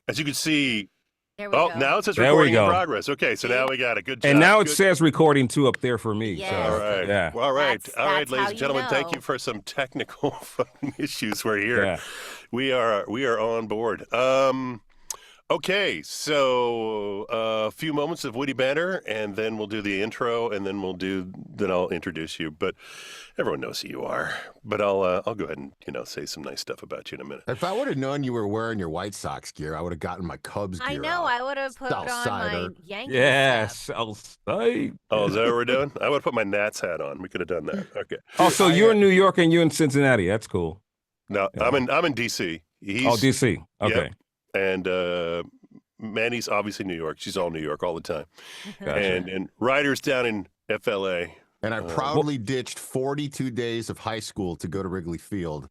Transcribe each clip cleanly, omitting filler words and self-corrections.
As you can see, There we go. now it says There we recording in go. progress. Okay, so now we got it. Good job. And now it Good. says recording too up there for me. Yes. So, All right. yeah. Well, all right. That's All right, how ladies and you gentlemen, thank you know. for some technical fucking issues. We're here. Yeah. We are on board. Okay, so a few moments of witty banter, and then we'll do the intro, and then I'll introduce you. But everyone knows who you are. But I'll go ahead and say some nice stuff about you in a minute. If I would have known you were wearing your White Sox gear, I would have gotten my Cubs gear. I know. out. I would have put on my Southsider. Yankees Yes. stuff. I'll say. Oh, is that what we're doing? I would have put my Nats hat on. We could have done that. Okay. Oh, so you're in New York and you're in Cincinnati. That's cool. No, Yeah. I'm in DC. Oh, DC. Okay. And Manny's obviously New York. She's all New York all the time. Gotcha. And Ryder's down in FLA. And I proudly ditched 42 days of high school to go to Wrigley Field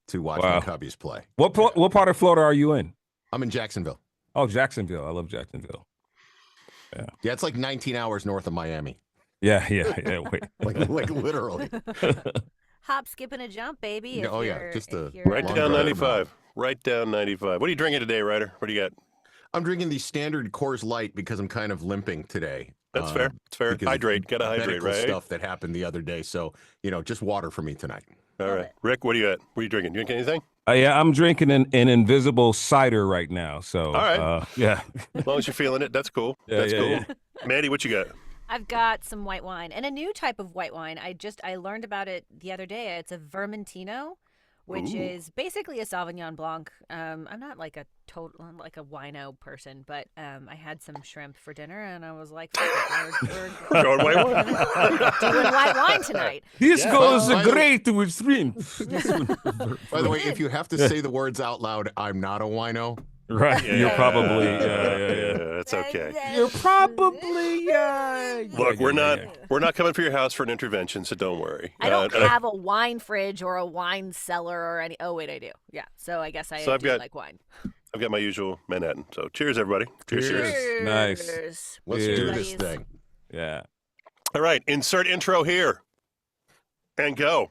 to watch Wow. my Cubbies play. What part of Florida are you in? I'm in Jacksonville. Oh, Jacksonville. I love Jacksonville. Yeah, it's like 19 hours north of Miami. Yeah. Wait. Like literally. Hop, skip, and a jump, baby. Yeah, if oh, yeah, you're- just if a- you're, Right Long down drive. 95. Right down 95. What are you drinking today, Ryder? What do you got? I'm drinking the standard Coors Light because I'm kind of limping today. That's fair. It's fair. because of Hydrate. Gotta hydrate, medical right? stuff that happened the other day. So, just water for me tonight. All Love right. it. Rick, what are you at? What are you drinking? You drinking anything? Yeah, I'm drinking an invisible cider right now. So, All right. yeah. As long as you're feeling it, that's cool. Yeah, That's yeah, cool. yeah. Mandy, what you got? I've got some white wine and a new type of white wine. I learned about it the other day. It's a Vermentino, which Ooh. is basically a Sauvignon Blanc. I'm not like a wino person, but I had some shrimp for dinner and I was like, fuck it, we're Going white wine? doing white wine tonight. This Yeah. goes By the- great with shrimp. By the way, if you have to say the words out loud, I'm not a wino. Right. You're probably. Yeah, that's okay. You're probably. Look, we're not coming for your house for an intervention, so don't worry. I don't And have a wine fridge or a wine cellar or any. Oh wait, I do. Yeah, so I guess I So I've do got- like wine. I've got my usual Manhattan. So cheers, everybody. Cheers. Nice. Cheers. Let's Cheers. do this Buddies. thing. Yeah. All right, insert intro here. And go.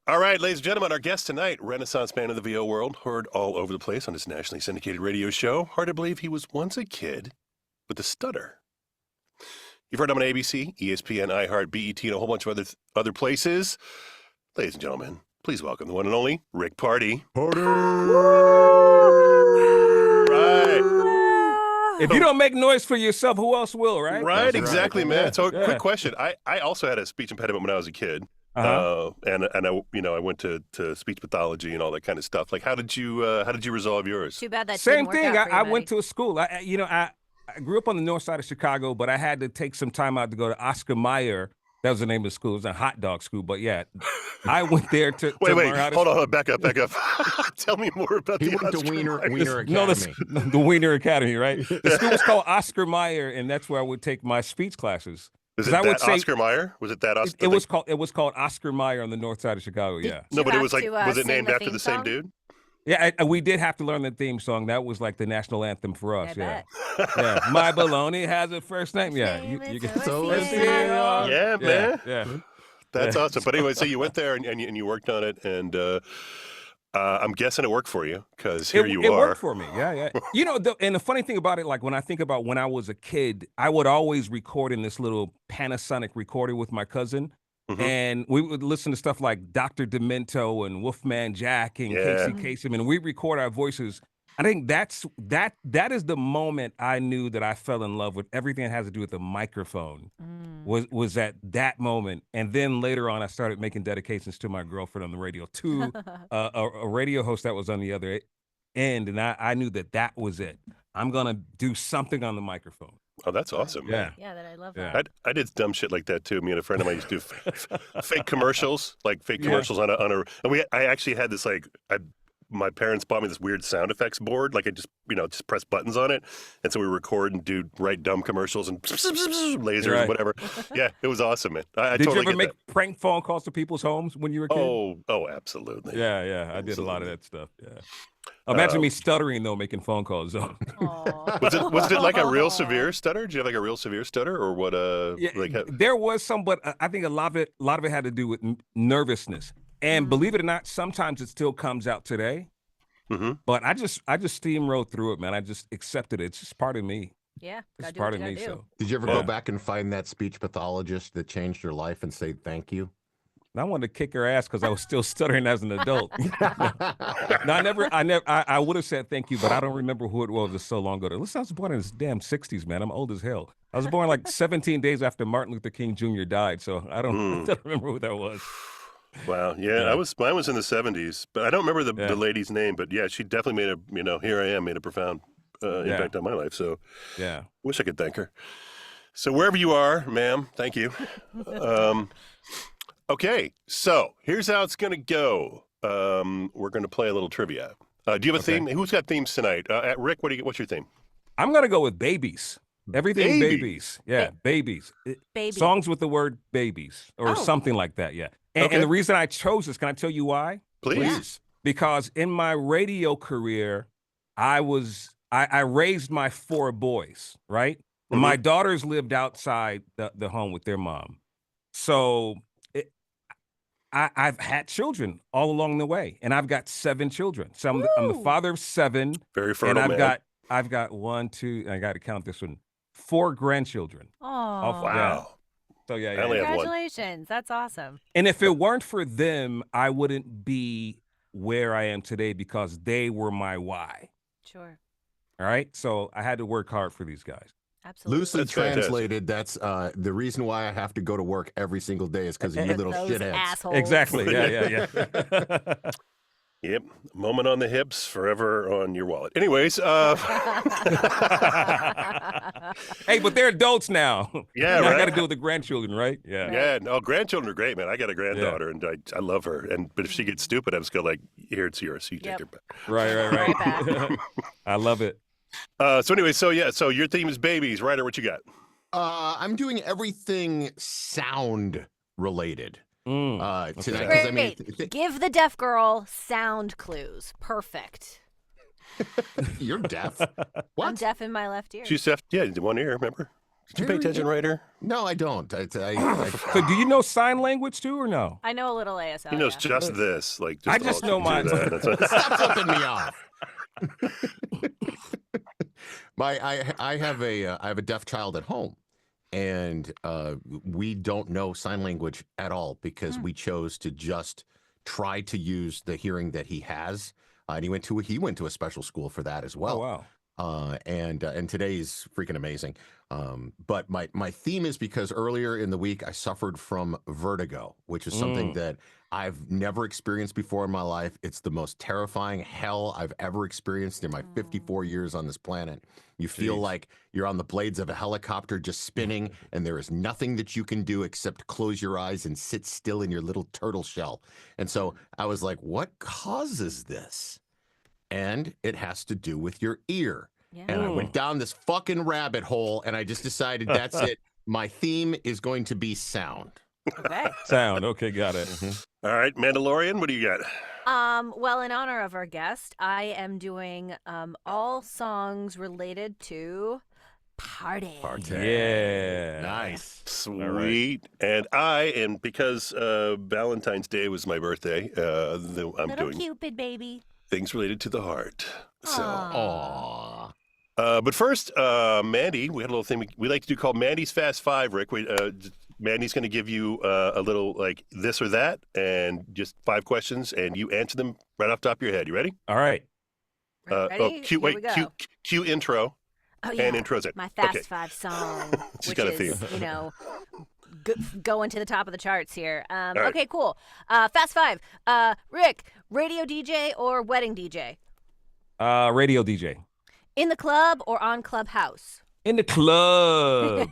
All right, ladies and gentlemen, our guest tonight, Renaissance man of the VO world, heard all over the place on his nationally syndicated radio show. Hard to believe he was once a kid with a stutter. You've heard him on ABC, ESPN, iHeart, BET, and a whole bunch of other places. Ladies and gentlemen, please welcome the one and only Rick Party. Right. If you don't make noise for yourself, who else will, right? Right, That's exactly, right. man. Yeah. So, Yeah. quick question. I also had a speech impediment when I was a kid. Uh-huh. And I went to speech pathology and all that kind of stuff. Like, how did you resolve yours? Too bad that Same didn't work thing. out for I you, went buddy. to a school. I grew up on the north side of Chicago, but I had to take some time out to go to Oscar Mayer. That was the name of the school. It was a hot dog school. But yeah, I went there to Wait, learn how to. hold on, back up. Tell me more about He the went to Oscar Wiener Mayer. Academy. No, the Wiener Academy, right? The school was called Oscar Mayer, and that's where I would take my speech classes. Is it 'Cause I would that say- Oscar Mayer? Was it that Oscar? It was called Oscar Mayer on the north side of Chicago. Yeah, No, but it have was like, to, was it sing named the after theme the same song? dude? yeah. We did have to learn the theme song. That was like the national anthem for I us. Yeah, bet. yeah. My baloney has a first name. Yeah, Name can. is So Celestia. let's see it. Yeah, man. Yeah. That's Yeah. awesome. But anyway, so you went there and you worked on it, and I'm guessing it worked for you because here you it are. worked for me. Yeah. And the funny thing about it, like when I think about when I was a kid, I would always record in this little Panasonic recorder with my cousin. Mhm. And we would listen to stuff like Dr. Demento and Wolfman Jack and Yeah. Casey Kasem, and we record our voices. I think that is the moment I knew that I fell in love with everything that has to do with the microphone. Was at that moment, and then later on, I started making dedications to my girlfriend on the radio, to a radio host that was on the other end, and I knew that was it. I'm gonna do something on the microphone. Oh, that's awesome. Yeah. Yeah, that I love Yeah. that. I did dumb shit like that too. Me and a friend of mine used to do fake commercials, like fake Yeah. commercials on a, and I actually had this my parents bought me this weird sound effects board. Like I just press buttons on it, and so we record and write dumb commercials and lasers Right. and whatever. Yeah, it was awesome, man. I Did totally you ever get make prank phone calls to people's homes when you were a that. kid? Oh, absolutely. Yeah, I did a lot of Absolutely. that stuff. Yeah. Imagine me stuttering though, making phone calls. So. Aw. Was it like a real severe stutter? Did you have like a real severe stutter, or what? Yeah, Like, there was some, but I think a lot of it had to do with nervousness. And believe it or not, sometimes it still comes out today. Mm-hmm. But I just steamrolled through it, man. I just accepted it. It's just part of me. Yeah, It's gotta do part what of you me. gotta do. So Did you ever Yeah. go back and find that speech pathologist that changed your life and say thank you? I wanted to kick her ass because I was still stuttering as an adult. No, I would have said thank you, but I don't remember who it was. It's so long ago. Listen, I was born in the damn 60s, man. I'm old as hell. I was born like 17 days after Martin Luther King Jr. died, so I don't remember who that was. Wow. Yeah, Yeah. mine was in the 70s, but I don't remember the Yeah. lady's name. But yeah, she definitely made here I am, made a profound impact on my life. So Yeah. wish I could thank her. So wherever you are, ma'am, thank you. Okay, so here's how it's going to go. We're going to play a little trivia. Do you have a theme? Who's got themes tonight? Rick, what's your theme? I'm going to go with babies. Everything Babies. babies. Yeah, babies. Baby. Songs with the word babies or something like that, yeah. And the reason I chose this, can I tell you why? Please. Because in my radio career, I raised my 4 boys, right? And my daughters lived outside the home with their mom. So I've had children all along the way, and I've got 7 children. So I'm the father of 7. Very fertile, and man. I've got 1, 2, I got to count this one, 4 grandchildren. Oh, Wow. Yeah. So yeah. I only have 1. congratulations! That's awesome. And if it weren't for them, I wouldn't be where I am today because they were my why. Sure, All right. So I had to work hard for these guys. absolutely. Loosely That's fantastic. translated, that's the reason why I have to go to work every single day is because of you little Those shitheads. assholes. Exactly. Yeah. Yep. Moment on the hips, forever on your wallet. Anyways, Hey, but they're adults now. Yeah, Now I right. got to deal with the grandchildren, right? Yeah. yeah, no, grandchildren are great, man. I got a granddaughter, and I love her. But if she gets stupid, I'm just going like, here, it's yours. You take Yep. her back. Right. Right back. I love it. So anyway, so your theme is babies. Ryder, what you got? I'm doing everything sound related tonight. 'Cause I mean, Great. Give the deaf girl sound clues. Perfect. you're deaf. I'm What? deaf in my left ear. She's deaf. Yeah, one ear, remember? Did you pay attention, Ryder? No, I don't. So do you know sign language too or no? I know a little ASL. He knows yeah. just this. Like, I just know mine. Stop flipping me off. I have a deaf child at home, and we don't know sign language at all because we chose to just try to use the hearing that he has. And he went to a special school for that as well. Oh, wow. And today's freaking amazing. But my theme is because earlier in the week I suffered from vertigo, which is something that I've never experienced before in my life. It's the most terrifying hell I've ever experienced in my 54 years on this planet. You feel like you're on the blades of a helicopter just spinning, and there is nothing that you can do except close your eyes and sit still in your little turtle shell. And so I was like, what causes this? And it has to do with your ear. Yeah. And I went down this fucking rabbit hole, and I just decided that's it. My theme is going to be sound. Okay. Sound. Okay, got it. All right, Mandalorian, what do you got? Well, in honor of our guest, I am doing all songs related to party. Yeah. Nice. Sweet. And and because Valentine's Day was my birthday, I'm Little doing Cupid, baby. things related to the heart. So, Aw. but first, Mandy, we had a little thing we like to do called Mandy's Fast Five, Rick. Mandy's going to give you a little like this or that, and just 5 questions, and you answer them right off the top of your head. You ready? All right. Ready? Cue, Here we go. cue intro. Oh, yeah. And intros it. My Fast Okay. Five song, She's which got a is, theme. Going to the top of the charts here. right. Okay, cool. Fast Five. Rick, radio DJ or wedding DJ? Radio DJ. In the club or on Clubhouse? In the club.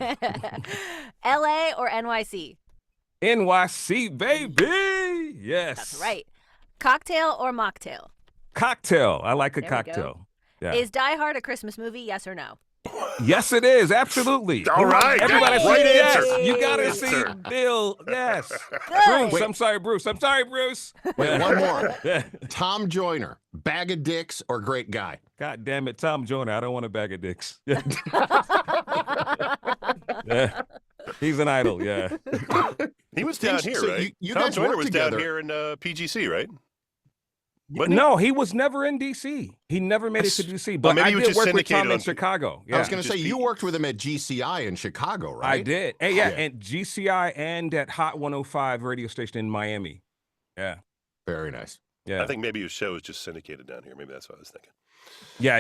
LA or NYC? NYC, baby. Yes. That's right. Cocktail or mocktail? Cocktail. I like a There we go. cocktail. Yeah. Is Die Hard a Christmas movie? Yes or no? Yes, it is. Absolutely. All right. Everybody Right say yes. answer. You got to Yes, see sir. Bill. Yes. Good. Bruce. I'm sorry, Bruce. I'm sorry, Bruce. Wait, one more. Yeah. Tom Joyner, bag of dicks or great guy? God damn it, Tom Joyner. I don't want a bag of dicks. Yeah. Yeah. He's an idol. Yeah. He was down here, So right? you Tom guys Joyner work was together. down here in PGC, right? Wasn't he? No, he was never in DC. He never made it to DC. But maybe I he was did just work with syndicated Tom in on- Chicago. I was Yeah, going to say, you worked with him at GCI in Chicago, right? I did. And yeah, Yeah. and GCI and at Hot 105 radio station in Miami. Yeah, Very nice. yeah. I think maybe his show is just syndicated down here. Maybe that's what I was thinking. Yeah.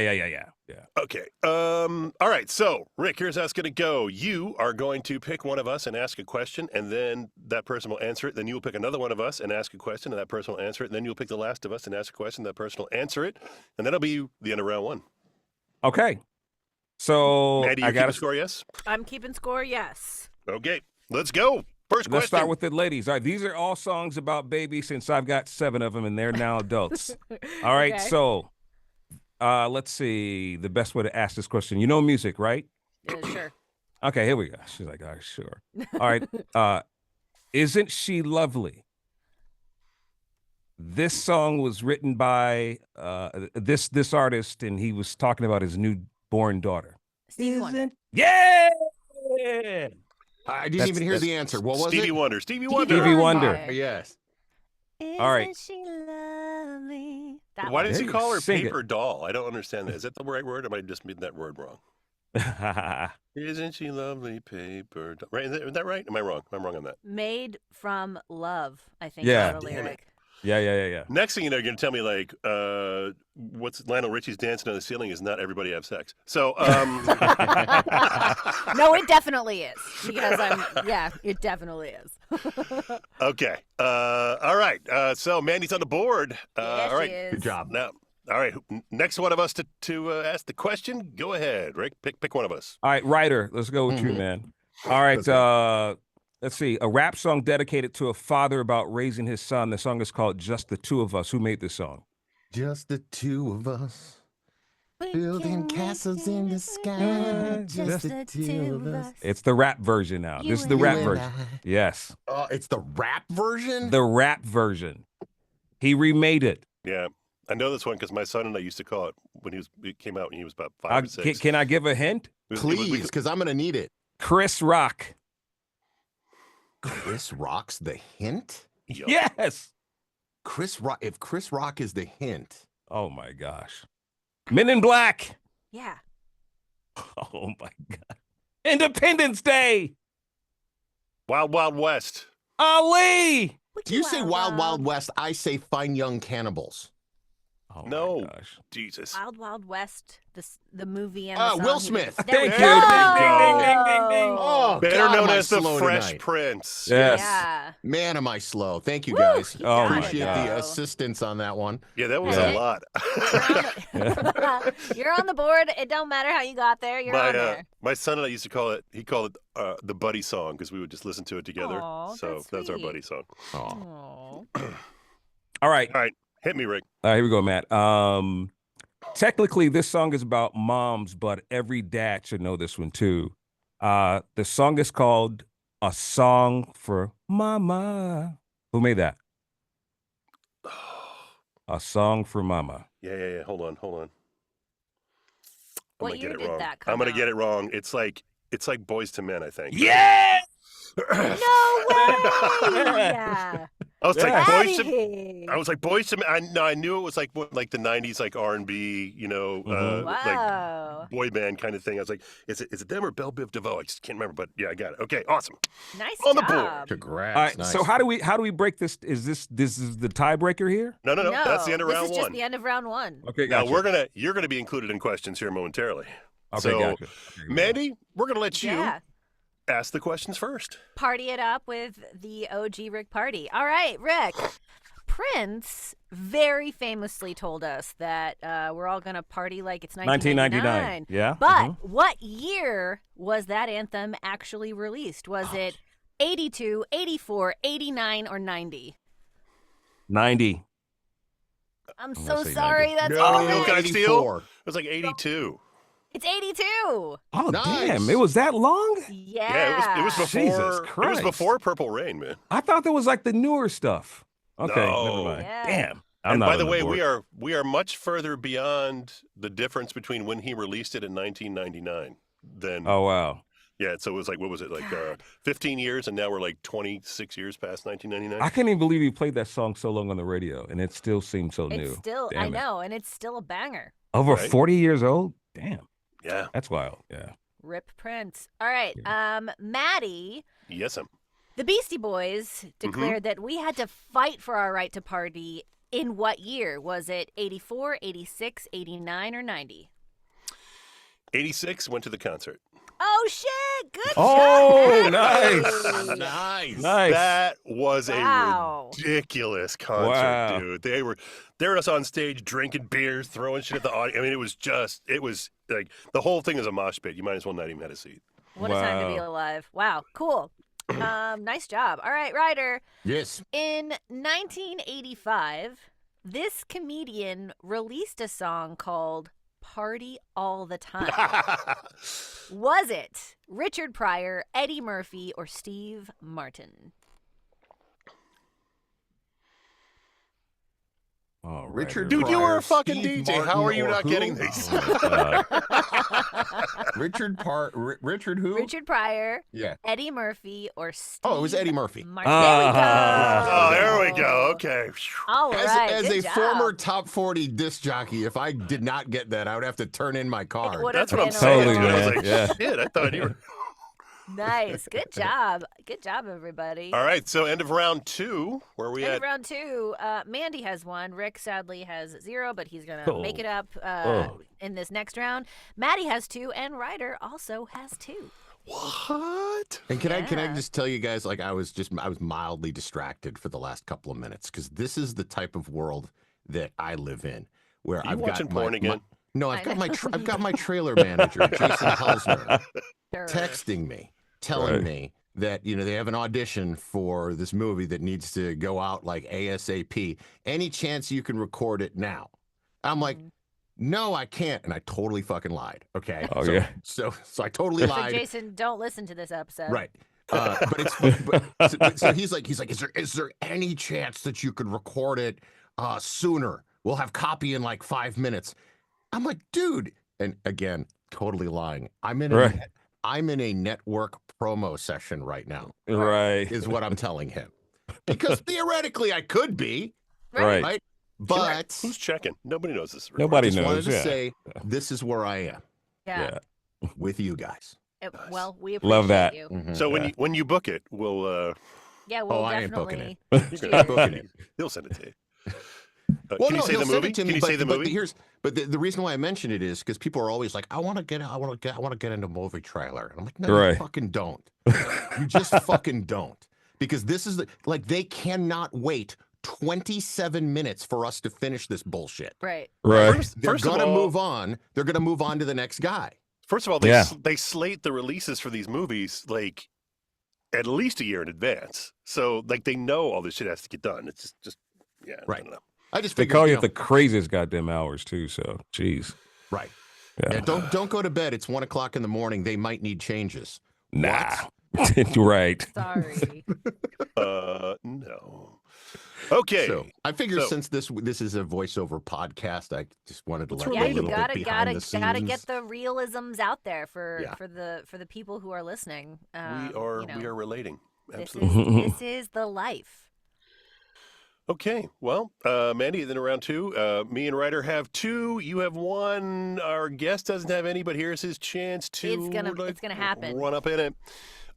Okay. All right. So, Rick, here's how it's going to go. You are going to pick one of us and ask a question, and then that person will answer it. Then you will pick another one of us and ask a question, and that person will answer it. And then you'll pick the last of us and ask a question. That person will answer it, and that'll be the end of round one. Okay. So Maddie, you I keep got a score, yes? I'm keeping score, yes. Okay. Let's go. First question. Let's start with the ladies. All right, these are all songs about babies since I've got 7 of them and they're now adults. All right, Okay. so let's see the best way to ask this question. You know music, right? Yeah, sure. Okay, here we go. She's like, all right, sure. All right. Isn't She Lovely? This song was written by this artist, and he was talking about his newborn daughter. Stevie Wonder. Yeah! I didn't even hear the answer. What was Stevie it? Wonder. Stevie Wonder. Stevie Wonder. Yes. All right. Isn't she lovely? That Why one. does he There you call her sing it. paper doll? I don't understand that. Is that the right word, or am I just reading that word wrong? Isn't she lovely, paper doll? Right? Is that right? Am I wrong? I'm wrong on that. Made from love, I think. Yeah. Is the Damn it. lyric. Yeah. Next thing you know, you're gonna tell me like, what's Lionel Richie's dancing on the ceiling is not everybody have sex. So, No, it definitely is. Because it definitely is. okay, all right. So Mandy's on the board. Yeah, all right, she is. Good job. now, all right. Next one of us to ask the question. Go ahead, Rick. Pick one of us. All right, Ryder, let's go with you, man. All right, let's see. A rap song dedicated to a father about raising his son. The song is called Just the Two of Us. Who made this song? Just the two of us. Building castles in the sky. Just the two of us. It's the rap version now. You This is the and rap I. version. Yes, It's the rap version? the rap version. He remade it. Yeah, I know this one because my son and I used to call it when it came out when he was about 5 or 6. Can I give a hint? Please, because I'm going to need it. Chris Rock. Chris Rock's the hint? Yup. Yes. Chris Rock. If Chris Rock is the hint, Oh my gosh. Men in Black. Yeah. Oh my God. Independence Day. Wild Wild West. Ali. you say Wild Wild West, I say Fine Young Cannibals. Oh No. my gosh. Jesus. Wild Wild West, the movie and the song Will he Smith. did. Thank There we you. go. Ding, ding, ding, ding, ding. Oh, Better God, known am I as the slow Fresh tonight. Prince. Yes. Yeah. Man, am I slow. Thank you, Woo, guys. you Oh, got my Appreciate God. the assistance on that one. Yeah, that was Yeah. a lot. You're on the board. It don't matter how you got there. You're on there. My son and I used to call it. He called it the buddy song because we would just listen to it together. Aw, So that's that's our sweet. buddy song. Oh. Aw. All right. All right, hit me, Rick. Here we go, Matt. Technically, this song is about moms, but every dad should know this one too. The song is called "A Song for Mama." Who made that? A Song for Mama. Yeah. Hold on. I'm What gonna year get it did wrong. that come I'm gonna out? get it wrong. It's like Boys to Men, I think. Yeah. No way! Yeah. I was like Yeah. Boys to. Maddie. I was like Boys to Men. I knew it was like the '90s, like R&B, Mhm. like Wow. boy band kind of thing. I was like, is it them or Belle Biv DeVoe? I just can't remember, but yeah, I got it. Okay, awesome. Nice On the job. board. Congrats. All right. Nice. So how do we break this? Is this the tiebreaker here? No, that's the end of round This is just one. the end of round one. Okay. Now Gotcha. you're gonna be included in questions here momentarily. Okay. so, Gotcha. Okay, Mandy, we're gonna let you Yeah. ask the questions first. Party it up with the OG Rick party. All right, Rick. Prince very famously told us that we're all going to party like it's 1999. 1999. Yeah. But Mhm. what year was that anthem actually released? Was it 82, 84, 89, or 90? 90. I'm I'm so gonna say sorry. 90. That's No, all. no, can I steal? 84. It was like 82. It's 82. Oh Nice. damn! It was that long? Yeah. Yeah, it was before. Jesus It was Christ. before Purple Rain, man. I thought that was like the newer stuff. Okay, No. never mind. Yeah. Damn. I'm And not by on the way, board. we are much further beyond the difference between when he released it in 1999 than Oh wow. Yeah, so it was like, what was it, like 15 years, and now we're like 26 years past 1999? I can't even believe he played that song so long on the radio, and it still seems so It's new. still, I Damn it. know, and it's still a banger. Over Right? 40 years old? Damn. Yeah. That's wild. Yeah. Rip Prince. All right, Maddie. Yes, The Beastie Boys declared that we had to fight for our right to party in what year? Was it 84, 86, 89, or 90? 86, went to the concert. Oh, shit. Good Oh, job. nice. Nice. Nice. That was Wow. a ridiculous concert, Wow. dude. They were us on stage drinking beers, throwing shit at the audience. I mean, it was like the whole thing is a mosh pit. You might as well not even have a seat. What a time to be Wow. alive. Wow, cool. Nice job. All right, Ryder. Yes. In 1985, this comedian released a song called Party All the Time. Was it Richard Pryor, Eddie Murphy, or Steve Martin? Oh, Richard Dude, you were a Pryor, fucking Steve DJ. How Martin, are you or not who? getting these? Oh, my God. Richard who? Richard Pryor, Yeah. Eddie Murphy, or Steve Oh, it was Eddie Murphy. Martin. There we go. Oh, there we go. Okay. All right, As good a job. former top 40 disc jockey, if I did not get that, I would have to turn in my card. would- That's what I'm been saying. Totally, dude. I was man. like, Yeah. shit, I thought you were. Nice. Good job. Good job, everybody. All right, so end of round 2. Where are we End at? of round 2, Mandy has 1. Rick sadly has 0, but he's going to Oh. make it up Oh. in this next round. Maddie has 2, and Ryder also has 2. What? And can I Yeah. just tell you guys, like I was mildly distracted for the last couple of minutes because this is the type of world that I live in, where Are you I've watching got porn my, again? no, I I've got know. I've got my trailer manager, Jason Helsner, Sure. texting me, telling Right. me that they have an audition for this movie that needs to go out like ASAP. Any chance you can record it now? I'm like, no, I can't, and I totally fucking lied. Okay. Oh, so, yeah. So I totally So, lied. Jason, don't listen to this episode. Right. But it's so he's like, is there any chance that you could record it sooner? We'll have copy in like 5 minutes. I'm like, dude, and again, totally lying. I'm in a network promo session right now, Right. is what I'm telling him. Because theoretically I could be, Right. right? But Who's checking? Nobody knows this. Nobody just wanted knows. to Yeah. say this is where I am Yeah. Yeah. with you guys. Well, we appreciate Love that. you. So Yeah. when you book it, we'll Yeah, we'll I ain't booking definitely. you're Cheers. gonna Booking it. He'll send it to you. Well, can you no, say he'll the send movie? it to Can me, you say the movie? But the reason why I mention it is because people are always like, I want to get into a movie trailer. And I'm like, no, Right. you fucking don't. You just fucking don't. Because this is they cannot wait 27 minutes for us to finish this bullshit. Right. Right. They're First of gonna all- move on. They're gonna move on to the next guy. First of all, Yeah. they slate the releases for these movies like at least a year in advance. So like they know all this shit has to get done. It's just yeah, I Right. don't know. I just They figured, call you at the craziest goddamn hours too. So, jeez. right. Yeah. Yeah, don't go to bed. It's 1 o'clock in the morning. They might need changes. Nah. Right. Sorry. No. Okay. So I figure So- since this is a voiceover podcast, I just wanted to It's let Yeah, you a you little gotta bit behind gotta the gotta scenes. get the realisms out there for Yeah. for the people who are listening. we are you know, we are relating. This Absolutely. is, this is the life. Okay. Well, Mandy, then around 2. Me and Ryder have 2. You have 1. Our guest doesn't have any, but here's his chance to It's gonna happen. run up in it.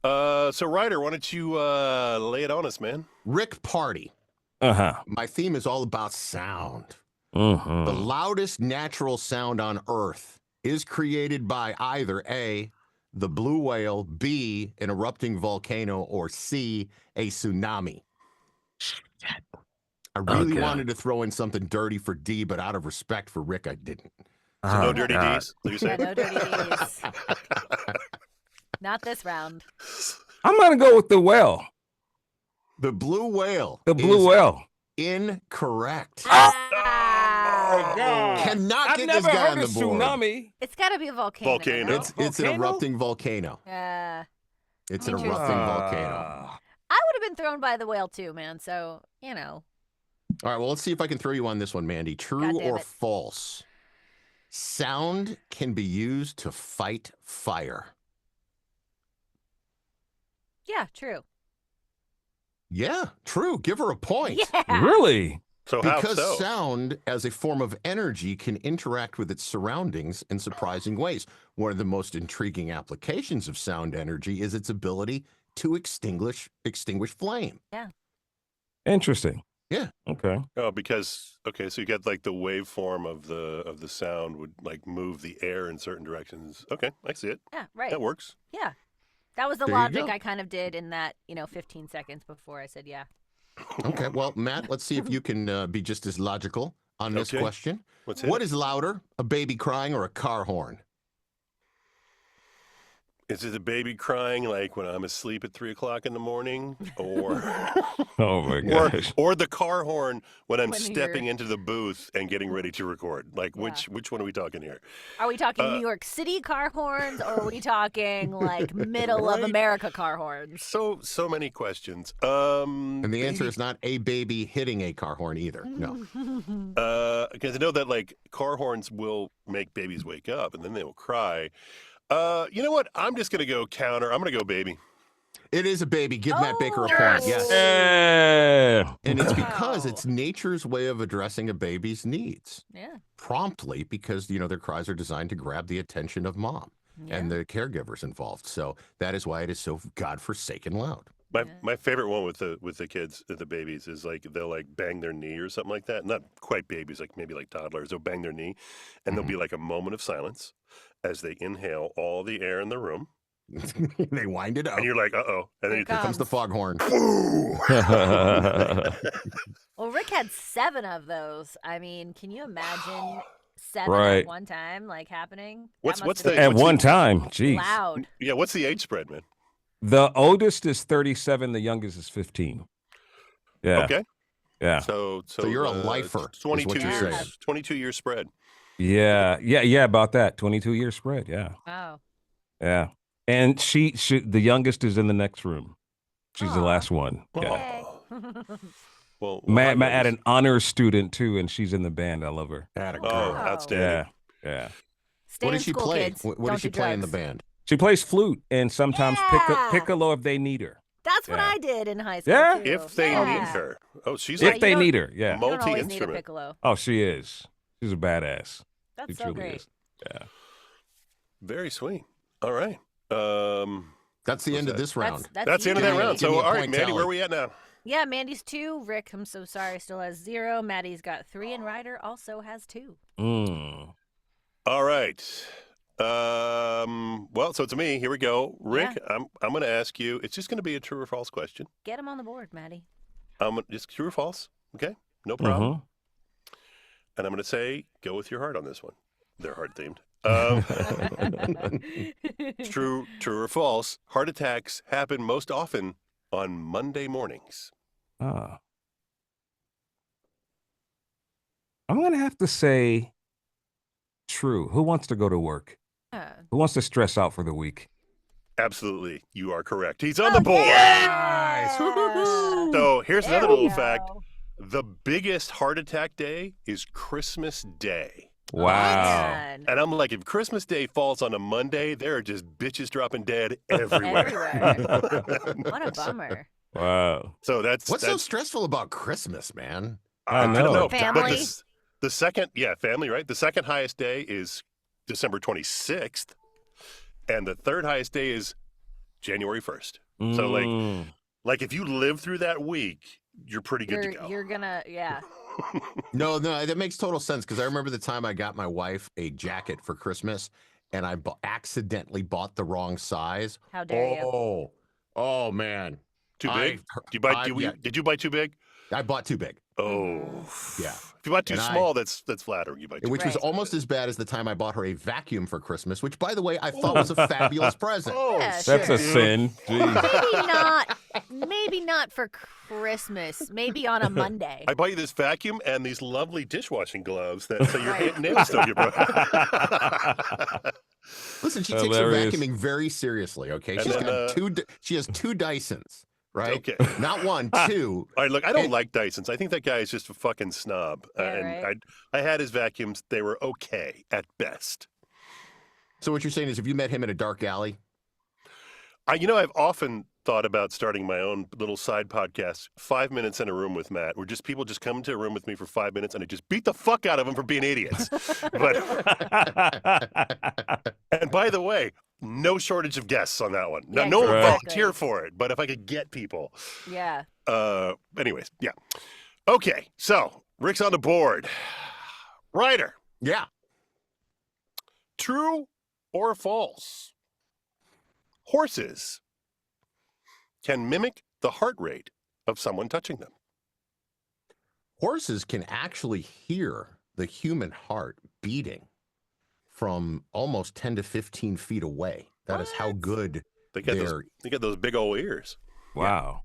So Ryder, why don't you lay it on us, man? Rick Party. Uh-huh. My theme is all about sound. The Mm-hmm. loudest natural sound on Earth is created by either A, the blue whale, B, an erupting volcano, or C, a tsunami. I really Okay. wanted to throw in something dirty for D, but out of respect for Rick, I didn't. So no Oh, dirty God. D's. So you Yeah, say? no dirty D's. Not this round. I'm gonna go with the whale. The blue whale. The blue is whale. Incorrect. Oh, God. Cannot I've get this never guy on heard the of board. tsunami. It's got to be a volcano. Volcano. no? It's an Volcano? erupting volcano. It's an Interesting. erupting volcano. I would have been thrown by the whale too, man. So you know. All right, well, let's see if I can throw you on this one, Mandy. True God damn or it. false? Sound can be used to fight fire. Yeah, true. Yeah, true. Give her a point. Yeah. Really? So how Because so? sound, as a form of energy, can interact with its surroundings in surprising ways. One of the most intriguing applications of sound energy is its ability to extinguish flame. Yeah. Interesting. Yeah. Okay. Oh, because so you get like the waveform of the sound would like move the air in certain directions. Okay, I see it. Yeah, right. That works. Yeah. That was the There you logic go. I kind of did in that, 15 seconds before I said yeah. Okay. Well, Matt, let's see if you can be just as logical on this Okay. question. Let's hit What it. is louder, a baby crying or a car horn? Is it a baby crying like when I'm asleep at 3:00 in the morning, or Oh my gosh. or the car horn when I'm When stepping you're- into the booth and getting ready to record? Like Yeah. which one are we talking here? Are we talking Uh, New York City car horns, or are we talking like middle of Right. America car horns? So many questions. And the answer baby- is not a baby hitting a car horn either. No. because I know that like car horns will make babies wake up and then they will cry. You know what? I'm just gonna go counter. I'm gonna go baby. It is a baby. Give Matt Baker a Yes. point. Yes. Yeah. And it's Wow. because it's nature's way of addressing a baby's needs Yeah. promptly because, their cries are designed to grab the attention of mom and the caregivers involved. So that is why it is so godforsaken loud. My favorite one with the kids, the babies, is like they'll like bang their knee or something like that. Not quite babies, like maybe like toddlers. They'll bang their knee, and there'll be like a moment of silence as they inhale all the air in the room, They wind it up. and you're like, uh-oh, and then Here you it Comes the foghorn. Well, Rick had 7 of those. I mean, can you imagine 7 Right. at one time, like happening? What's That must the- have At been one time. Jeez. loud. Yeah, what's the age spread, man? The oldest is 37, the youngest is 15. Yeah. Okay, Yeah. so you're a lifer, is what 22 you're years, saying. 22-year spread. Yeah, about that. 22-year spread. Yeah. Wow. Yeah. And she the youngest is in the next room. She's the Aw. last one. Yeah. Yay. Well, Matt hi, had guys. an honor student too, and she's in the band. I love her. Atta Oh, girl. Wow. outstanding. Yeah. Stay What in does she school, play? kids. What Don't does she do play in the drugs. band? She plays flute and sometimes Yeah. piccolo if they need her. That's what Yeah. I did in high school, Yeah? too. If they Yeah. need her. Oh, she's Yeah, If like they don't- need her, yeah. You don't always need a multi-instrument. piccolo. Oh, she is. She's a badass. That's She so truly great. is. Yeah. Very sweet. All right. That's the What's end of that? this round. That's the end of that easy. round. Give me So, a all right, point Mandy, tally. where are we at now? Yeah, Mandy's 2. Rick, I'm so sorry, still has 0. Maddie's got 3, and Ryder also has 2. Mm. All right. Well, so it's me. Here we go. Rick, I'm going to ask you. It's just going to be a true or false question. Get him on the board, Maddie. Just true or false. Okay, no problem. Mhm. And I'm going to say, go with your heart on this one. They're heart themed. True or false? Heart attacks happen most often on Monday mornings. Ah. I'm gonna have to say true. Who wants to go to work? Yeah. Who wants to stress out for the week? Absolutely, you are correct. He's on the board. Nice. So here's There another we little fact. go. The biggest heart attack day is Christmas Day. Wow. Man. And I'm like, if Christmas Day falls on a Monday, there are just bitches dropping dead everywhere. Everywhere. What a bummer. Wow. So that's What's so stressful about Christmas, man? I don't know. know. Family. But the second, family, right? The second highest day is December 26th, and the third highest day is January 1st. So Mm. like if you live through that week, you're pretty good to go. You're gonna, yeah. No, that makes total sense because I remember the time I got my wife a jacket for Christmas and I accidentally bought the wrong size. How dare you? Oh man. Too big? Did you buy too big? I bought too big, Oh, Yeah. If you bought too And small, that's flattering. You buy too which was Right. almost as bad as the time I bought her a vacuum for Christmas, which, by the way, I thought was a fabulous present. Oh, Yeah, That's sure. a sin. Jeez. Maybe not for Christmas. Maybe on a Monday. I bought you this vacuum and these lovely dishwashing gloves so your Right. nails don't get broken. Listen, she takes her Hilarious. vacuuming very seriously. Okay, And she's then, got she has two Dysons, right? Okay. Not one, two. All right, look, I don't And- like Dysons. I think that guy is just a fucking snob. Yeah, and right. I had his vacuums. They were okay at best. So what you're saying is, if you met him in a dark alley, I've often thought about starting my own little side podcast, 5 minutes in a room with Matt, where just people just come into a room with me for 5 minutes and I just beat the fuck out of them for being idiots. But and by the way, no shortage of guests on that one. Now, Yeah, no one exactly. volunteer for it, but if I could get people. Yeah. Anyways, yeah. Okay, so Rick's on the board. Ryder, Yeah. true or false? Horses can mimic the heart rate of someone touching them. Horses can actually hear the human heart beating from almost 10 to 15 feet away. That is how good They get they're. those big old ears. Wow.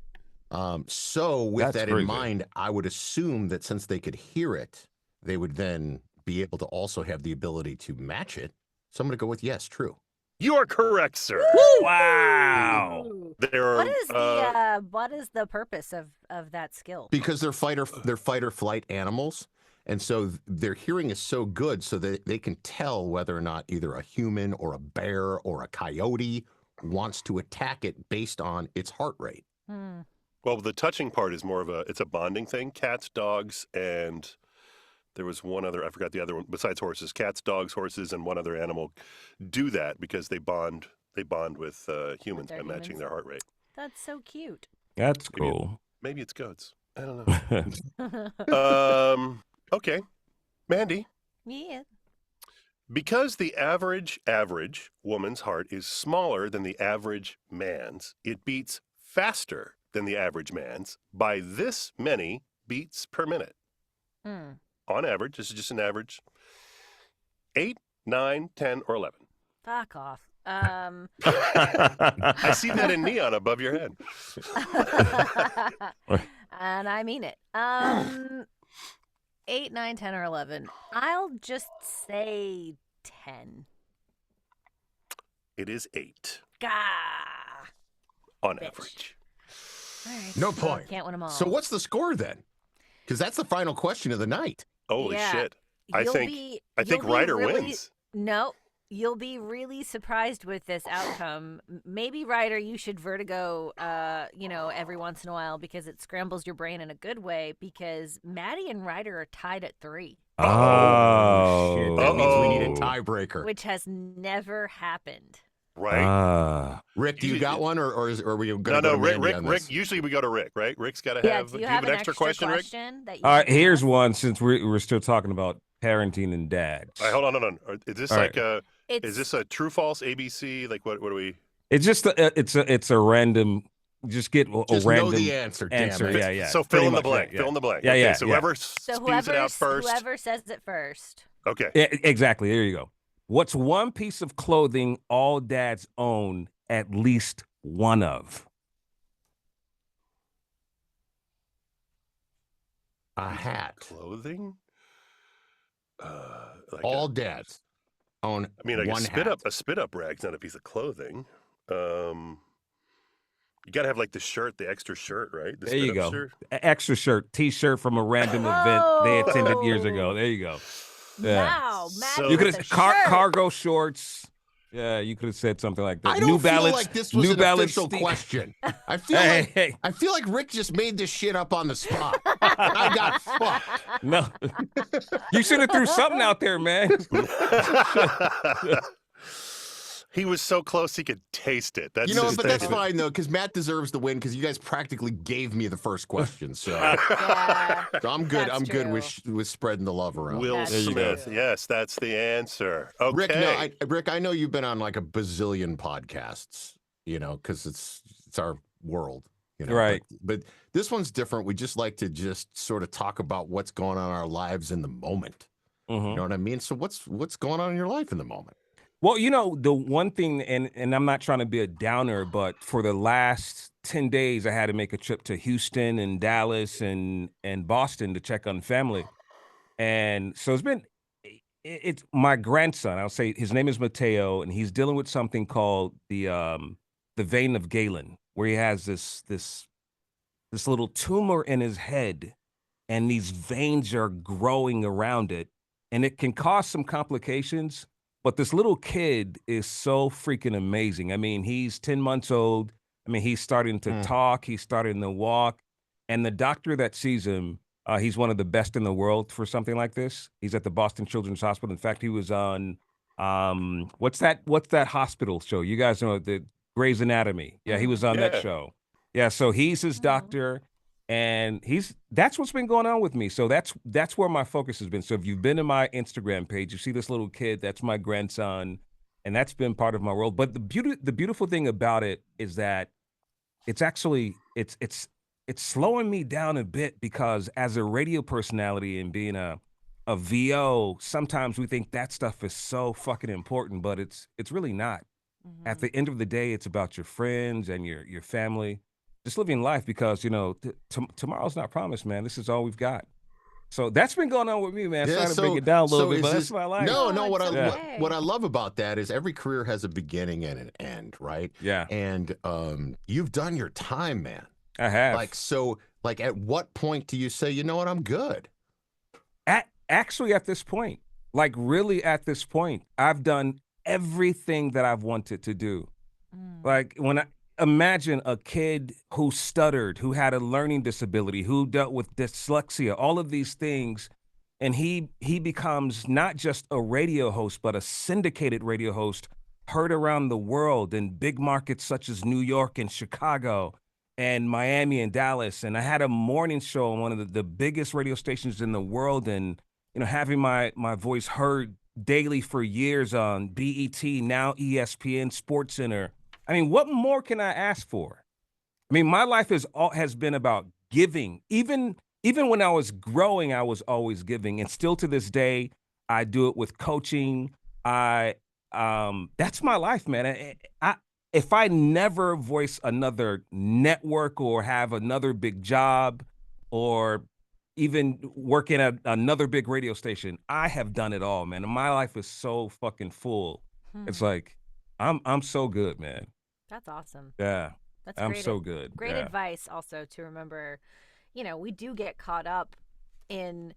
So with That's that in crazy. mind, I would assume that since they could hear it, they would then be able to also have the ability to match it. So I'm going to go with yes, true. You are correct, sir. Wow. Ooh. There are, What is the purpose of that skill? Because they're fight or flight animals. And so their hearing is so good so that they can tell whether or not either a human or a bear or a coyote wants to attack it based on its heart rate. well, the touching part is more of it's a bonding thing. Cats, dogs, and there was one other, I forgot the other one, besides horses. Cats, dogs, horses, and one other animal do that because they bond with humans by their matching humans. their heart rate. That's so cute. That's cool. Maybe it's goats. I don't know. Okay. Mandy, Yeah. because the average woman's heart is smaller than the average man's, it beats faster than the average man's by this many beats per minute. On average, this is just an average, 8, 9, 10, or 11. Fuck off. I see that in neon above your head. And I mean it. 8, 9, 10, or 11. I'll just say 10. It is 8 Gah. on Bitch. average. All right. No well, point. Can't win them all. So what's the score then? Because that's the final question of the night. Holy Yeah. shit. I You'll think you'll be Ryder really- wins. No, you'll be really surprised with this outcome. Maybe, Ryder, you should vertigo, every once in a while because it scrambles your brain in a good way. Because Maddie and Ryder are tied at 3, Oh, Shit, that means we need a Uh-oh. tiebreaker. which has never happened. Right? Rick, do you got one, or are we going to No, go to Rick, Mandy on Rick. this? Usually we go to Rick, right? Rick's got to Yeah. have. Do you have have an extra question, Rick? that you All right, can here's ask? one since we're still talking about parenting and dads. All right, hold on. Is this All like right. is this a true false ABC? Like what are we? It's just it's a random. Just get a Just random know the answer, damn it. Yeah, yeah. So fill pretty in the much, blank. yeah, Fill in the blank. Yeah, Okay, yeah. So yeah. whoever So spews it out first. whoever says it first. Okay. Yeah, exactly. There you go. What's one piece of clothing all dads own at least one of? A hat. Clothing. Like All dads own I mean, like one hat. a spit up rag's not a piece of clothing. You got to have like the shirt, the extra shirt, right? The There you spit-up go. shirt. Extra shirt, T-shirt from a random event they attended years ago. Oh. There you go. Yeah. Wow, So- Maddie You with could with have a shirt. cargo shorts. Yeah, you could have said something like that. I don't New feel Balance. like this was New an Balance official ste- question. I feel Hey, like hey, I feel like Rick just made this shit up on the spot. I got fucked. no. You should have threw something out there, man. He was so close he could taste it. That's You know, his but that's thing. fine though, because Matt deserves the win because you guys practically gave me the first question. So, Yeah. so I'm good. That's I'm good true. with spreading the love around. Will That's Smith. true. Yes, that's the answer. Okay. Rick, I know you've been on like a bazillion podcasts, because it's our world, Right. But this one's different. We just like to just sort of talk about what's going on in our lives in the moment. Mhm. You know what I mean? So what's going on in your life in the moment? Well, the one thing, and I'm not trying to be a downer, but for the last 10 days, I had to make a trip to Houston and Dallas and Boston to check on family. And so it's my grandson. I'll say his name is Mateo, and he's dealing with something called the vein of Galen, where he has this little tumor in his head, and these veins are growing around it, and it can cause some complications. But this little kid is so freaking amazing. I mean, he's 10 months old. I mean, he's starting to talk, he's starting to walk, and the doctor that sees him, he's one of the best in the world for something like this. He's at the Boston Children's Hospital. In fact, he was on what's that hospital show? You guys know the Grey's Anatomy. Yeah, he was on that Yeah. show. Yeah, so he's his doctor, and that's what's been going on with me. So that's where my focus has been. So if you've been to my Instagram page, you see this little kid, that's my grandson, and that's been part of my world. But the beautiful thing about it is that it's actually it's slowing me down a bit because as a radio personality and being a VO, sometimes we think that stuff is so fucking important, but it's really not. At the end of the day, it's about your friends and your family, just living life because tomorrow's not promised, man. This is all we've got. So that's been going on with me, man. Yeah, Trying to break it down a little bit, but that's my life. No, No, what it's I okay. what I love about that is every career has a beginning and an end, right? Yeah. And you've done your time, man. I have. Like at what point do you say, you know what, I'm good? Actually at this point, like really at this point, I've done everything that I've wanted to do. Like when I imagine a kid who stuttered, who had a learning disability, who dealt with dyslexia, all of these things, and he becomes not just a radio host, but a syndicated radio host, heard around the world in big markets such as New York and Chicago and Miami and Dallas. And I had a morning show on one of the biggest radio stations in the world, and having my voice heard daily for years on BET, now ESPN, SportsCenter. I mean, what more can I ask for? I mean, my life has been about giving. Even when I was growing, I was always giving, and still to this day, I do it with coaching. That's my life, man. If I never voice another network or have another big job, or even working at another big radio station, I have done it all, man. And my life is so fucking full. It's like I'm so good, man. That's awesome. Yeah. That's I'm great. so good. Great Yeah. advice also to remember, we do get caught up in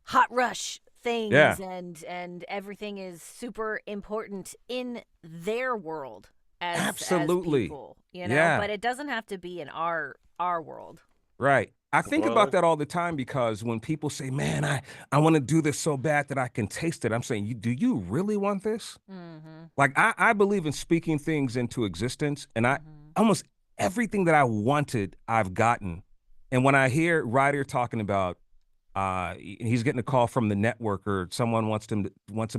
hot rush things Yeah. and everything is super important in their world as Absolutely. people, Yeah. but it doesn't have to be in our world. Right. I think Well- about that all the time because when people say, man, I want to do this so bad that I can taste it, I'm saying, do you really want this? Mm-hmm. Like, I believe in speaking things into existence, and almost everything that I wanted, I've gotten. And when I hear Ryder talking about he's getting a call from the network or someone wants him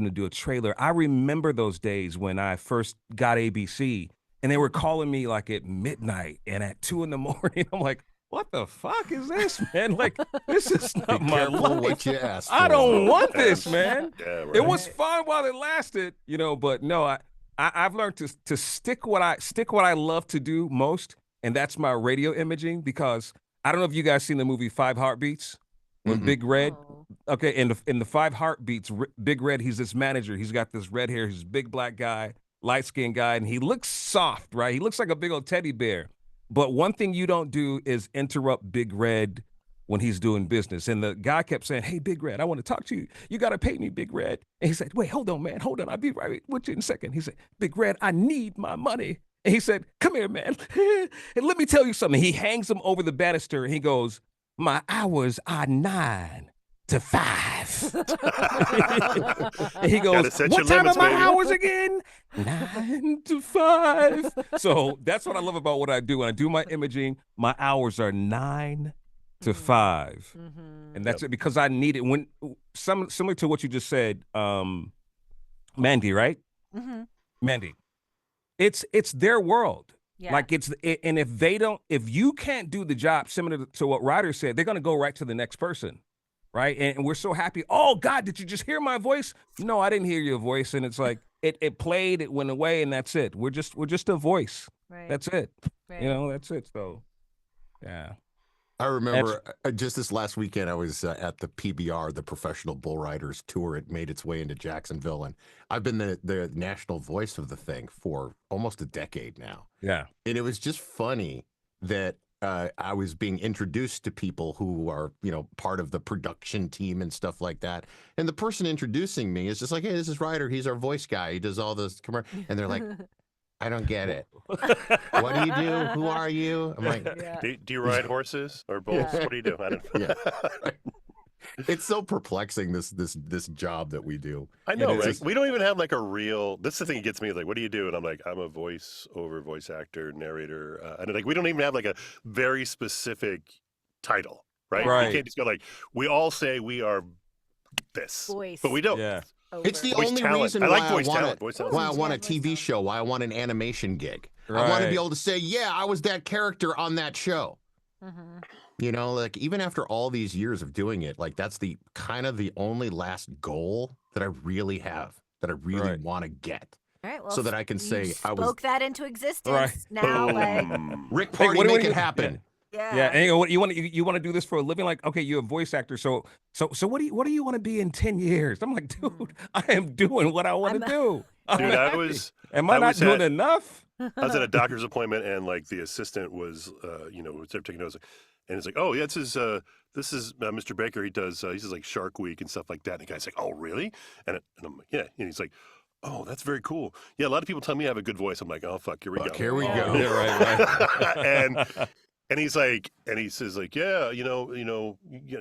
to do a trailer, I remember those days when I first got ABC, and they were calling me like at midnight and at 2 a.m. I'm like, what the fuck is this, man? Like, this is not Be my careful life. what you ask I for. don't want this, man. Yeah, right. It was fun while it lasted, but no, I've learned to stick what I love to do most, and that's my radio imaging. Because I don't know if you guys seen the movie 5 Heartbeats with Big Red. Oh. Okay, in the 5 Heartbeats, Big Red, he's this manager. He's got this red hair. He's a big black guy, light skinned guy, and he looks soft, right? He looks like a big old teddy bear. But one thing you don't do is interrupt Big Red when he's doing business. And the guy kept saying, hey, Big Red, I want to talk to you. You got to pay me, Big Red. And he said, wait, hold on, man. Hold on. I'll be right with you in a second. He said, Big Red, I need my money. And he said, come here, man. And let me tell you something. He hangs him over the banister and he goes, my hours are 9 to 5. And he goes, set what your time limits, are my baby." hours again? 9 to 5. So that's what I love about what I do. When I do my imaging, my hours are 9 to 5. Mm-hmm. And that's it, because I need it. When similar to what you just said, Mandy, right? Mm-hmm. Mandy. It's their world. Yeah. Like and if you can't do the job similar to what Ryder said, they're gonna go right to the next person. Right. And we're so happy. Oh God, did you just hear my voice? No, I didn't hear your voice. And it's like it played, it went away, and that's it. We're just a voice. Right. That's it. Right. That's it. So yeah. I remember just this last weekend, I was at the PBR, the Professional Bull Riders Tour. It made its way into Jacksonville, and I've been the national voice of the thing for almost a decade now. Yeah. And it was just funny that I was being introduced to people who are, part of the production team and stuff like that. And the person introducing me is just like, hey, this is Ryder. He's our voice guy. He does all this commercial. And they're like, I don't get it. What do you do? Who are you? I'm like, Yeah. Do you ride horses or bulls? Yeah. What do you do? I don't know. yeah. It's so perplexing, this job that we do. I know, It right? is. We don't even have like a real. This is the thing that gets me. Like, what do you do? And I'm like, I'm a voice actor, narrator, and like we don't even have like a very specific title, right? Right. We can't just go like we all say we are this, Voice. but we don't. Yeah. It's the Voice only talent. reason I why like voice I want talent. it. Voice Ooh. talent. Why I want a Yeah, voice TV talent. show, why I want an animation gig. I want to be Right. able to say, yeah, I was that character on that show. Mhm. You know, like even after all these years of doing it, like that's the kind of the only last goal that I really have, that I really Right. want to get. All right, well, So that I can you say I was spoke that into existence. Right. Now, like, Boom. Rick Hey, Party, what do make you- it happen. yeah. Yeah, and you want to do this for a living? Like, okay, you're a voice actor, so what do you want to be in 10 years? I'm like, dude, I am doing what I want to I'm- do. Dude, I'm I happy. was. Am I I not was doing at- enough? I was at a doctor's appointment, and like the assistant was, was there taking notes, and it's like, oh yeah, this is Mr. Baker. He does like Shark Week and stuff like that. And the guy's like, oh really? And I'm like, yeah. And he's like, oh, that's very cool. Yeah, a lot of people tell me I have a good voice. I'm like, oh fuck, here we go. Fuck, here we Yeah. go. Yeah, right. And he's like, and he says like, yeah, you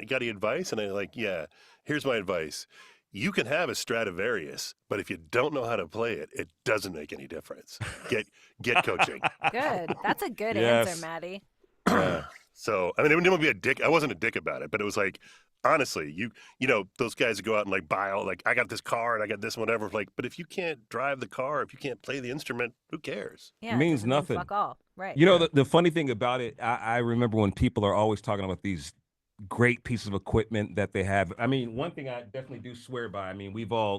got any advice? And I'm like, yeah, here's my advice. You can have a Stradivarius, but if you don't know how to play it, it doesn't make any difference. Get coaching. Good. That's a good Yes. answer, Maddie. Yeah. So I mean, it didn't be a dick. I wasn't a dick about it, but it was like, honestly, you know, those guys that go out and like buy all like, I got this car and I got this and whatever. Like, but if you can't drive the car, if you can't play the instrument, who cares? Yeah, means doesn't mean nothing. Fuck all. Right. You know, the funny thing about it, I remember when people are always talking about these great pieces of equipment that they have. I mean, one thing I definitely do swear by. I mean, we've all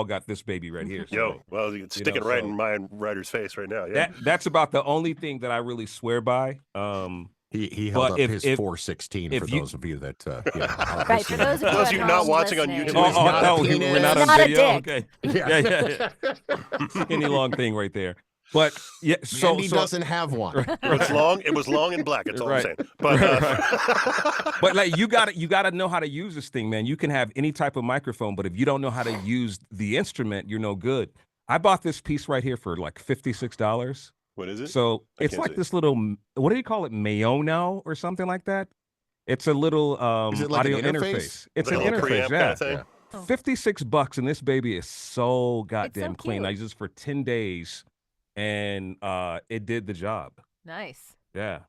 got this baby right here. Yo, well, you can stick it right in my writer's face right now. Yeah. That's about the only thing that I really swear by. He But held up if- his if- 416 if for you- those of you that are Right, for listening. those of Those of you you at not home watching on listening. YouTube. was not a no, penis. we're not on Not a video. dick. Okay. Yeah. Skinny long thing right there. But yeah, so Andy doesn't have one. It was long and black. That's all Right. I'm saying. But but like you gotta know how to use this thing, man. You can have any type of microphone, but if you don't know how to use the instrument, you're no good. I bought this piece right here for like $56. what is it? So I it's can't like see. this little, what do you call it, Mayono or something like that? It's a little Is it like an audio interface? It's Like an a little interface, preamp yeah. kind of thing? Yeah. Oh. $56, and this baby is so goddamn clean. I cute. used this for 10 days, and it did the job. Nice. Yeah,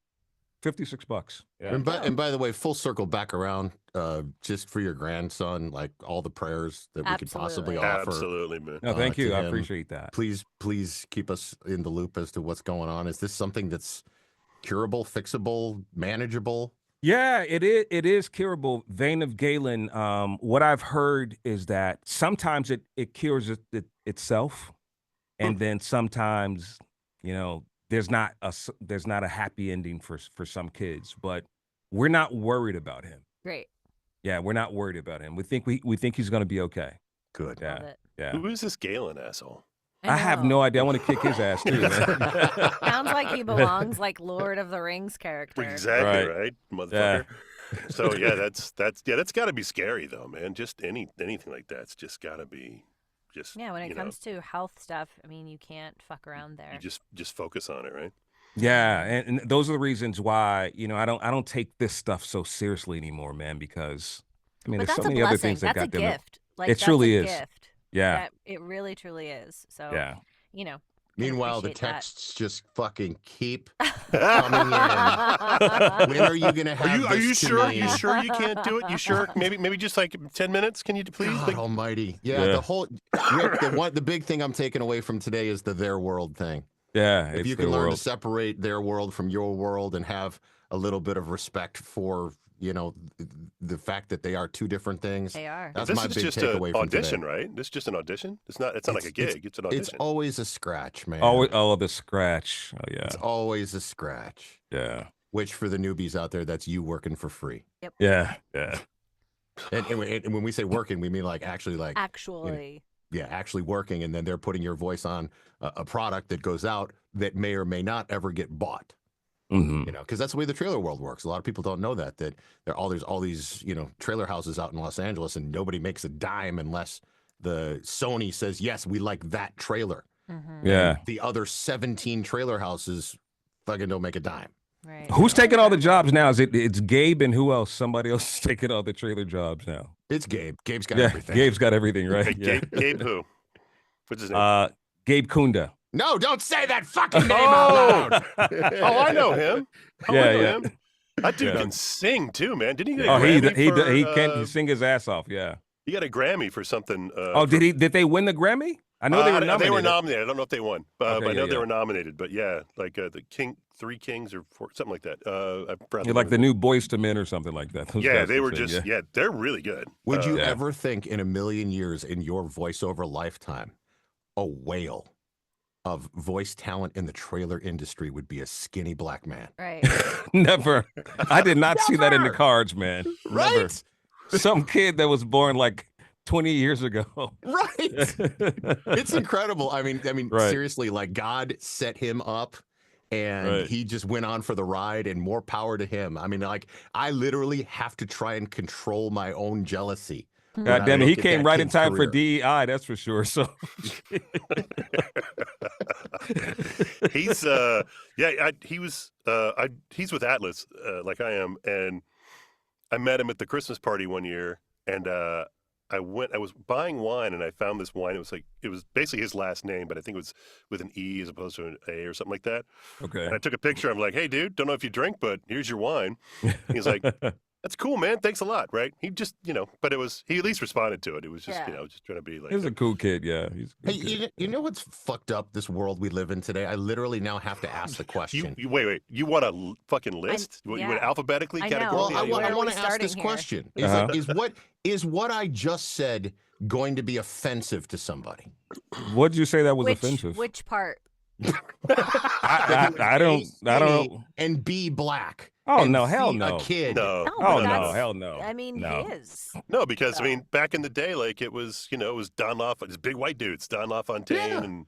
$56. Yeah. And by the way, full circle back around, just for your grandson, like all the prayers that we could possibly Absolutely. offer. Absolutely, man. No, thank you. to I him. appreciate that. Please keep us in the loop as to what's going on. Is this something that's curable, fixable, manageable? Yeah, it is. It is curable. Vein of Galen. What I've heard is that sometimes it cures itself, and then sometimes, you know, there's not a happy ending for some kids. But we're not worried about him. Great. Yeah, we're not worried about him. We think he's going to be okay. Good. Yeah, Love it. yeah. Who is this Galen asshole? I have know. no idea. I want to kick his ass too, man. Sounds like he belongs like Lord of the Rings character. Exactly Right. right, motherfucker. So yeah, that's got to be scary though, man. Just anything like that's just got to be just Yeah, when it you know, comes to health stuff, I mean, you can't fuck around there. you just focus on it, right? Yeah, and those are the reasons why, you know, I don't take this stuff so seriously anymore, man. Because I mean, But there's that's so a many other blessing. things that That's a got them. gift. Like, It that's truly a is. gift. Yeah, That it really, truly is. So, yeah. you know. can Meanwhile, the appreciate that. texts just fucking keep coming in. When are you gonna have Are you this to sure? me? You sure you can't do it? You sure? Maybe just like 10 minutes? Can you please? God Like, almighty. Yeah, Yeah. the whole Rick, the big thing I'm taking away from today is the their world thing. Yeah, If it's you their can learn world. to separate their world from your world and have a little bit of respect for, you know, the fact that they are two different things. They are. That's this my is big just an takeaway from audition, today. right? This is just an audition. It's not like a gig. It's an audition. It's always a scratch, man. Oh, the scratch. Oh yeah, It's always a scratch. yeah, Which for the newbies out there, that's you working for free. yeah. And when we say working, we mean like actually Actually. actually working, and then they're putting your voice on a product that goes out that may or may not ever get bought. Hmm. You know, because that's the way the trailer world works. A lot of people don't know that there's all these, you know, trailer houses out in Los Angeles, and nobody makes a dime unless the Sony says, yes, we like that trailer. Yeah. The other 17 trailer houses fucking don't make a dime. Right. Who's taking all the jobs now? It's Gabe and who else? Somebody else is taking all the trailer jobs now. It's Gabe. Gabe's got Yeah, everything. Gabe's got everything, right? Hey, Yeah. Gabe who? What's his name? Gabe Kunda. No, don't say that fucking name out loud. Oh, I know him. Oh, Yeah, I know yeah. him. That dude Yeah. can sing too, man. Didn't he get a Oh, Grammy for, he can sing his ass off. Yeah. He got a Grammy for something. Did they win the Grammy? I know they were nominated. They were nominated. I don't know if they won, but Okay, I know yeah, they were nominated. But yeah, like the Three Kings or four, something like that. I forgot Yeah, like the new Boys to Men or something like that. Those Yeah, guys they can were sing, just they're really good. Would you Yeah. ever think in a million years in your voiceover lifetime, a whale of voice talent in the trailer industry would be a skinny black man? Right. Never. I did not see that in the Never. cards, man. Never. Right? Some kid that was born like 20 years ago. Right. It's incredible. I mean, Right. seriously, like God set him up and Right. he just went on for the ride, and more power to him. I mean, like, I literally have to try and control my own jealousy. God damn it. He look at came that right in kid's time for career. DEI, that's for sure. So He's he's with Atlas like I am, and I met him at the Christmas party one year, and I was buying wine, and I found this wine. It was basically his last name, but I think it was with an E as opposed to an A or something like that. okay. And I took a picture. I'm like, hey, dude, don't know if you drink, but here's your wine. He's like, that's cool, man. Thanks a lot, right? He just, but he at least responded to it. It was just, Yeah. just trying to be like, He's a cool kid, yeah. He's a Hey, good kid. you know what's fucked up, this world we live in today? I literally now have to ask the question. wait. You want a fucking list? You want yeah. alphabetically, I know. categorically? Well, Where I are want we to ask starting this here? question. Uh-huh. Is what I just said going to be offensive to somebody? What'd you say that was Which offensive? which part? I don't know. And be black. Oh, and no, hell see no. A kid. No. No, Oh but no, that's- hell no. I mean, no. he is. No, because So- back in the day, like it was Don LaFontaine, big white dudes, Don LaFontaine Yeah. and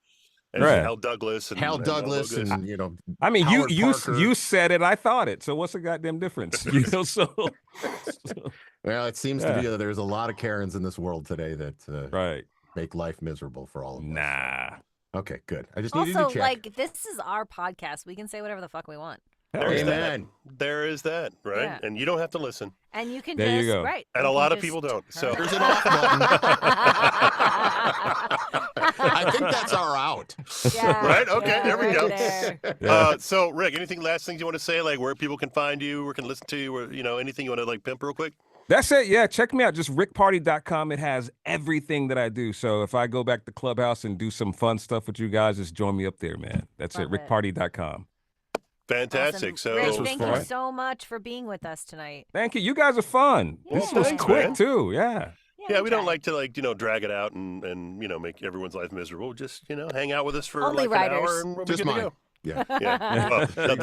Right. Hal Douglas and Hal and all Douglas those guys. and I mean, Howard you Parker. said it, I thought it. So what's the goddamn difference? So Well, it seems Yeah. to be that there's a lot of Karens in this world today that right. make life miserable for all of us. Nah. Okay, good. I just needed Also, to check. like, this is our podcast. We can say whatever the fuck we want. Hell There's yeah. Amen. that. There is that, right? Yeah. And you don't have to listen. And you can There you just, go. right. And you a can lot of just people don't. So turn There's it an off. off button. I think that's our out. Yeah, Right? Okay, yeah, there we right go. there. Yeah. So Rick, anything last things you want to say, like where people can find you, where can listen to you, or anything you want to like pimp real quick? That's it. Yeah, check me out. Just rickparty.com. It has everything that I do. So if I go back to Clubhouse and do some fun stuff with you guys, just join me up there, man. That's Love it. it. Rickparty.com. Fantastic. Awesome. So Rick, This was thank fun. you so much for being with us tonight. Thank you. You guys are fun. Well, This was thanks, quick man. too. Yeah. yeah, we don't tried. like to drag it out and make everyone's life miserable. Just hang out with us for Only like an hour writers. and we'll be Just good to mine. go. Yeah. Yeah. Well, no,